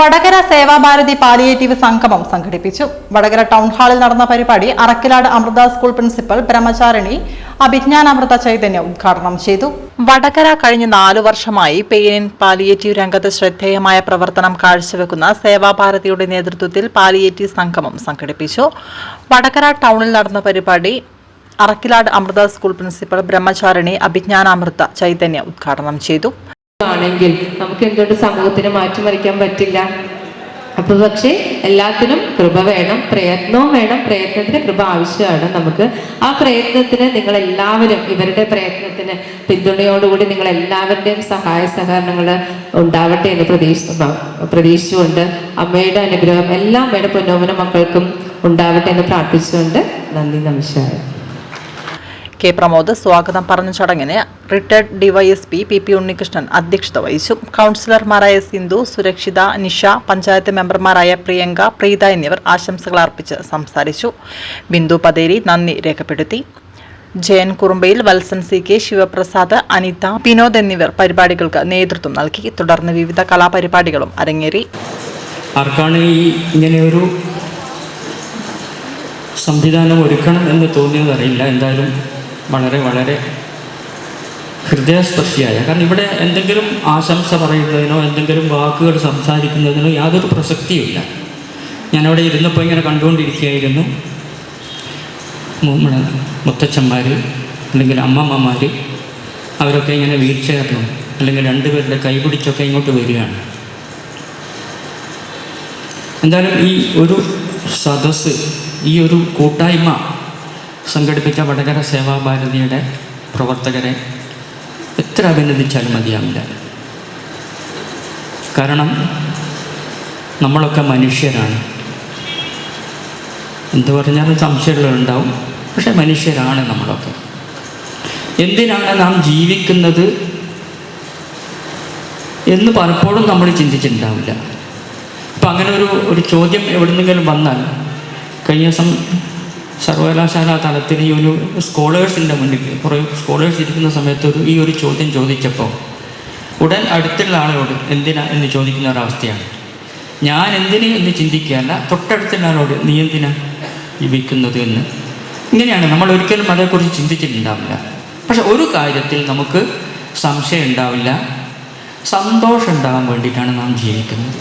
Vadakara Seva Bharati palliative സംഗമം സംഘടിപ്പിച്ചു. Vadakara town ഹാളിൽ നടന്ന പരിപാടി അറക്കിലാട് അമൃത സ്കൂൾ പ്രിൻസിപ്പൽ ബ്രഹ്മചാരിണി അഭിജ്ഞാനാമൃത ചൈതന്യ ഉദ്ഘാടനം ചെയ്തു. വടകര കഴിഞ്ഞ 4 വർഷമായി പെയിൻ പാലിയേറ്റീവ് രംഗത്ത് ശ്രദ്ധേയമായ പ്രവർത്തനം കാഴ്ചവെക്കുന്ന സേവാഭാരതിയുടെ നേതൃത്വത്തിൽ പാലിയേറ്റീവ് സംഗമം സംഘടിപ്പിച്ചു. വടകര ടൗണിൽ നടന്ന പരിപാടി അറക്കിലാട് അമൃത സ്കൂൾ പ്രിൻസിപ്പൽ ബ്രഹ്മചാരിണി അഭിജ്ഞാനാമൃത ചൈതന്യ ഉദ്ഘാടനം ചെയ്തു. ആണെങ്കിൽ നമുക്ക് എന്തുകൊണ്ട് സമൂഹത്തിന് മാറ്റിമറിക്കാൻ പറ്റില്ല? അപ്പൊ പക്ഷേ എല്ലാത്തിനും കൃപ വേണം, പ്രയത്നവും വേണം. പ്രയത്നത്തിന് കൃപ ആവശ്യമാണ് നമുക്ക്. ആ പ്രയത്നത്തിന് നിങ്ങൾ എല്ലാവരും, ഇവരുടെ പ്രയത്നത്തിന് പിന്തുണയോടുകൂടി നിങ്ങൾ എല്ലാവരുടെയും സഹായ സഹകരണങ്ങൾ ഉണ്ടാവട്ടെ എന്ന് പ്രതീക്ഷിച്ചുകൊണ്ട് അമ്മയുടെ അനുഗ്രഹം എല്ലാ അമ്മയുടെ പൊന്നോമന മക്കൾക്കും ഉണ്ടാവട്ടെ എന്ന് പ്രാർത്ഥിച്ചുകൊണ്ട് നന്ദി, നമസ്കാരം. കെ പ്രമോദ് സ്വാഗതം പറഞ്ഞ ചടങ്ങിന് റിട്ടയർഡ് ഡിവൈഎസ്പി പി ഉണ്ണികൃഷ്ണൻ അധ്യക്ഷത വഹിച്ചു. കൗൺസിലർമാരായ സിന്ധു, സുരക്ഷിത, നിഷ, പഞ്ചായത്ത് മെമ്പർമാരായ പ്രിയങ്ക, പ്രീത എന്നിവർ ആശംസകൾ അർപ്പിച്ച് സംസാരിച്ചു. ബിന്ദു പതേരി നന്ദി രേഖപ്പെടുത്തി. ജയൻ കുറുമ്പയിൽ, വത്സൻ സി കെ, ശിവപ്രസാദ്, അനിത, വിനോദ് എന്നിവർ പരിപാടികൾക്ക് നേതൃത്വം നൽകി. തുടർന്ന് വിവിധ കലാപരിപാടികളും അരങ്ങേറി. ആർക്കാണ് ഇങ്ങനെ ഒരു സംവിധാനം ഒരുക്കണം എന്ന് തോന്നിയതറിയില്ല. എന്തായാലും വളരെ ഹൃദയസ്പർശിയായ, കാരണം ഇവിടെ എന്തെങ്കിലും ആശംസ പറയുന്നതിനോ എന്തെങ്കിലും വാക്കുകൾ സംസാരിക്കുന്നതിനോ യാതൊരു പ്രസക്തിയുമില്ല. ഞാനവിടെ ഇരുന്നപ്പോൾ ഇങ്ങനെ കണ്ടുകൊണ്ടിരിക്കുകയായിരുന്നു. മുത്തച്ഛന്മാർ അല്ലെങ്കിൽ അമ്മമ്മമാർ അവരൊക്കെ ഇങ്ങനെ വീൽ ചെയറിലും അല്ലെങ്കിൽ രണ്ടുപേരുടെ കൈപിടിച്ചൊക്കെ ഇങ്ങോട്ട് വരികയാണ്. എന്തായാലും ഈ ഒരു സദസ്സ്, ഈ ഒരു കൂട്ടായ്മ സംഘടിപ്പിച്ച വടകര സേവാഭാരതിയുടെ പ്രവർത്തകരെ എത്ര അഭിനന്ദിച്ചാലും മതിയാവില്ല. കാരണം നമ്മളൊക്കെ മനുഷ്യരാണ്. എന്തു പറഞ്ഞാലും സംശയങ്ങളുണ്ടാവും, പക്ഷെ മനുഷ്യരാണ് നമ്മളൊക്കെ. എന്തിനാണ് നാം ജീവിക്കുന്നത് എന്ന് പലപ്പോഴും നമ്മൾ ചിന്തിച്ചിട്ടുണ്ടാവില്ല. ഇപ്പം അങ്ങനെ ഒരു ചോദ്യം എവിടുന്നെങ്കിലും വന്നാൽ, കഴിഞ്ഞ ദിവസം സർവകലാശാല തലത്തിൽ ഈ ഒരു സ്കോളേഴ്സിൻ്റെ മുന്നിൽ കുറേ സ്കോളേഴ്സ് ഇരിക്കുന്ന സമയത്ത് ഈ ഒരു ചോദ്യം ചോദിച്ചപ്പോൾ ഉടൻ അടുത്തുള്ള ആളോട് എന്തിനാ എന്ന് ചോദിക്കുന്ന ഒരവസ്ഥയാണ്. ഞാൻ എന്തിന് എന്ന് ചിന്തിക്കുകയല്ല, തൊട്ടടുത്തുള്ള ആളോട് നീ എന്തിനാ ജീവിക്കുന്നത് എന്ന്. ഇങ്ങനെയാണ് നമ്മൾ ഒരിക്കലും അതേക്കുറിച്ച് ചിന്തിച്ചിട്ടുണ്ടാവില്ല. പക്ഷെ ഒരു കാര്യത്തിൽ നമുക്ക് സംശയം ഉണ്ടാവില്ല, സന്തോഷം ഉണ്ടാകാൻ വേണ്ടിയിട്ടാണ് നാം ജീവിക്കുന്നത്.